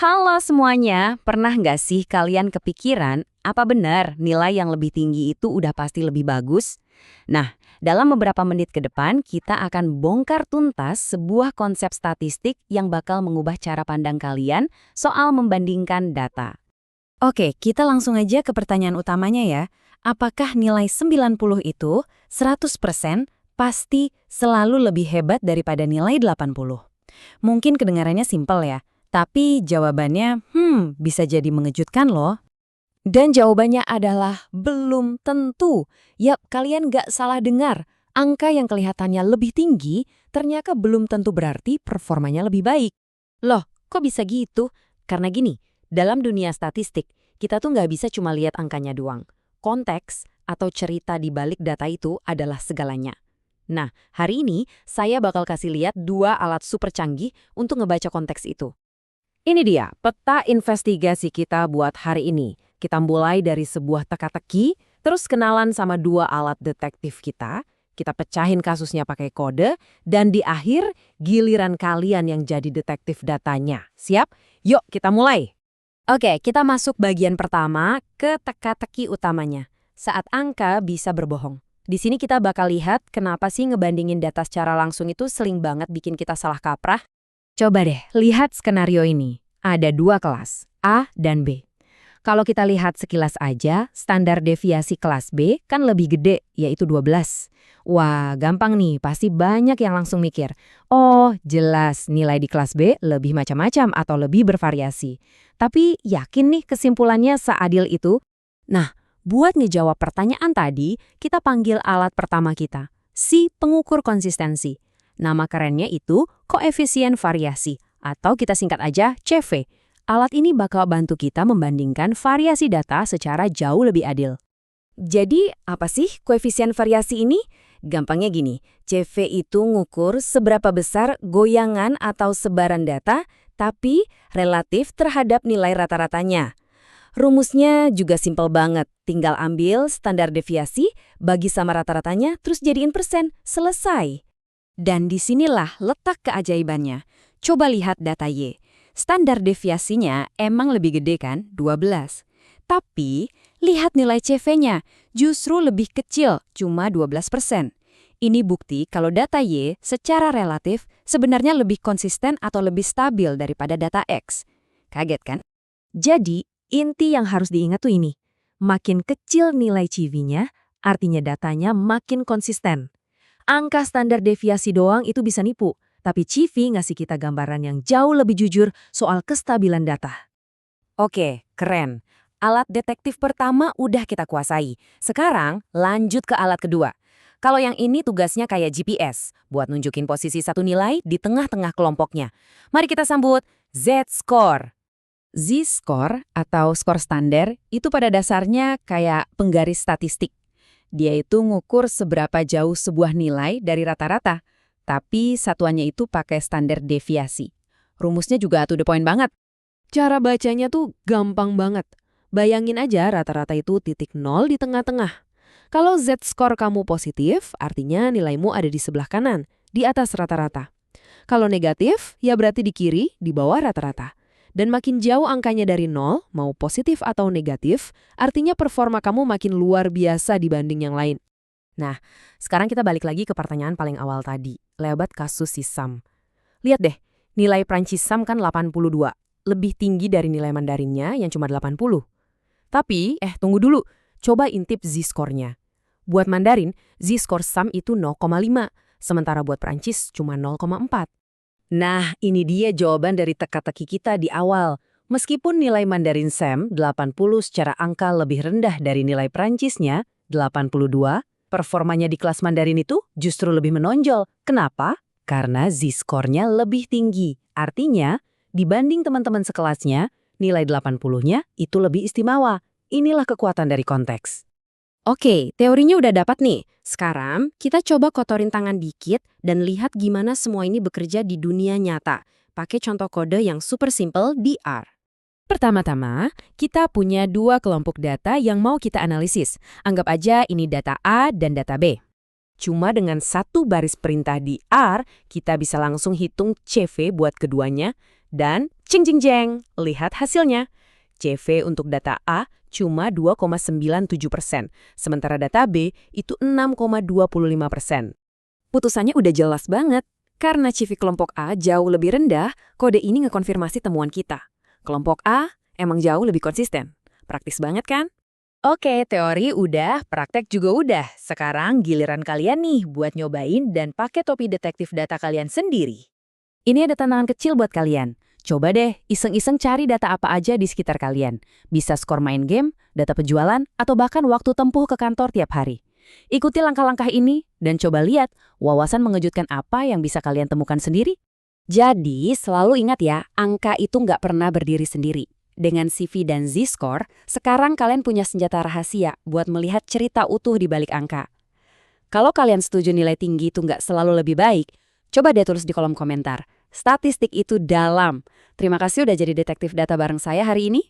Halo semuanya, pernah nggak sih kalian kepikiran apa benar nilai yang lebih tinggi itu udah pasti lebih bagus? Nah, dalam beberapa menit ke depan kita akan bongkar tuntas sebuah konsep statistik yang bakal mengubah cara pandang kalian soal membandingkan data. Oke, kita langsung aja ke pertanyaan utamanya ya. Apakah nilai 90 itu 100% pasti selalu lebih hebat daripada nilai 80? Mungkin kedengarannya simpel ya, tapi jawabannya, bisa jadi mengejutkan loh. Dan jawabannya adalah belum tentu. Yap, kalian nggak salah dengar. Angka yang kelihatannya lebih tinggi ternyata belum tentu berarti performanya lebih baik. Loh, kok bisa gitu? Karena gini, dalam dunia statistik, kita tuh nggak bisa cuma lihat angkanya doang. Konteks atau cerita di balik data itu adalah segalanya. Nah, hari ini saya bakal kasih lihat dua alat super canggih untuk ngebaca konteks itu. Ini dia peta investigasi kita buat hari ini. Kita mulai dari sebuah teka-teki, terus kenalan sama dua alat detektif kita pecahin kasusnya pakai kode, dan di akhir giliran kalian yang jadi detektif datanya. Siap? Yuk kita mulai. Oke, kita masuk bagian pertama ke teka-teki utamanya. Saat angka bisa berbohong. Di sini kita bakal lihat kenapa sih ngebandingin data secara langsung itu sering banget bikin kita salah kaprah. Coba deh, lihat skenario ini. Ada dua kelas, A dan B. Kalau kita lihat sekilas aja, standar deviasi kelas B kan lebih gede, yaitu 12. Wah, gampang nih, pasti banyak yang langsung mikir, oh jelas nilai di kelas B lebih macam-macam atau lebih bervariasi. Tapi yakin nih kesimpulannya seadil itu? Nah, buat ngejawab pertanyaan tadi, kita panggil alat pertama kita, si pengukur konsistensi. Nama kerennya itu koefisien variasi, atau kita singkat aja CV. Alat ini bakal bantu kita membandingkan variasi data secara jauh lebih adil. Jadi, apa sih koefisien variasi ini? Gampangnya gini, CV itu ngukur seberapa besar goyangan atau sebaran data, tapi relatif terhadap nilai rata-ratanya. Rumusnya juga simpel banget, tinggal ambil standar deviasi, bagi sama rata-ratanya, terus jadiin persen, selesai. Dan disinilah letak keajaibannya. Coba lihat data Y. Standar deviasinya emang lebih gede kan, 12. Tapi, lihat nilai CV-nya, justru lebih kecil, cuma 12%. Ini bukti kalau data Y secara relatif sebenarnya lebih konsisten atau lebih stabil daripada data X. Kaget kan? Jadi, inti yang harus diingat tuh ini, makin kecil nilai CV-nya, artinya datanya makin konsisten. Angka standar deviasi doang itu bisa nipu, tapi CV ngasih kita gambaran yang jauh lebih jujur soal kestabilan data. Oke, keren. Alat detektif pertama udah kita kuasai. Sekarang lanjut ke alat kedua. Kalau yang ini tugasnya kayak GPS, buat nunjukin posisi satu nilai di tengah-tengah kelompoknya. Mari kita sambut Z-score. Z-score atau skor standar itu pada dasarnya kayak penggaris statistik. Dia itu ngukur seberapa jauh sebuah nilai dari rata-rata, tapi satuannya itu pakai standar deviasi. Rumusnya juga to the point banget. Cara bacanya tuh gampang banget. Bayangin aja rata-rata itu titik 0 di tengah-tengah. Kalau Z-score kamu positif, artinya nilaimu ada di sebelah kanan, di atas rata-rata. Kalau negatif, ya berarti di kiri, di bawah rata-rata. Dan makin jauh angkanya dari 0, mau positif atau negatif, artinya performa kamu makin luar biasa dibanding yang lain. Nah, sekarang kita balik lagi ke pertanyaan paling awal tadi, lewat kasus si Sam. Lihat deh, nilai Prancis Sam kan 82, lebih tinggi dari nilai Mandarinnya yang cuma 80. Tapi, tunggu dulu, coba intip Z-score-nya. Buat Mandarin, Z-score Sam itu 0,5, sementara buat Prancis cuma 0,4. Nah, ini dia jawaban dari teka-teki kita di awal. Meskipun nilai Mandarin Sam 80 secara angka lebih rendah dari nilai Prancisnya, 82, performanya di kelas Mandarin itu justru lebih menonjol. Kenapa? Karena Z-score-nya lebih tinggi. Artinya, dibanding teman-teman sekelasnya, nilai 80-nya itu lebih istimewa. Inilah kekuatan dari konteks. Oke, teorinya udah dapat nih. Sekarang, kita coba kotorin tangan dikit dan lihat gimana semua ini bekerja di dunia nyata. Pakai contoh kode yang super simple di R. Pertama-tama, kita punya dua kelompok data yang mau kita analisis. Anggap aja ini data A dan data B. Cuma dengan satu baris perintah di R, kita bisa langsung hitung CV buat keduanya dan Cing jing jeng, lihat hasilnya. CV untuk data A cuma 2,97%, sementara data B itu 6,25%. Putusannya udah jelas banget. Karena CV kelompok A jauh lebih rendah, kode ini ngekonfirmasi temuan kita. Kelompok A emang jauh lebih konsisten. Praktis banget kan? Oke, teori udah, praktek juga udah. Sekarang giliran kalian nih buat nyobain dan pakai topi detektif data kalian sendiri. Ini ada tantangan kecil buat kalian. Coba deh iseng-iseng cari data apa aja di sekitar kalian. Bisa skor main game, data penjualan, atau bahkan waktu tempuh ke kantor tiap hari. Ikuti langkah-langkah ini dan coba lihat wawasan mengejutkan apa yang bisa kalian temukan sendiri. Jadi, selalu ingat ya, angka itu nggak pernah berdiri sendiri. Dengan CV dan Z-Score, sekarang kalian punya senjata rahasia buat melihat cerita utuh di balik angka. Kalau kalian setuju nilai tinggi itu nggak selalu lebih baik, coba deh tulis di kolom komentar. Statistik itu dalam. Terima kasih udah jadi detektif data bareng saya hari ini.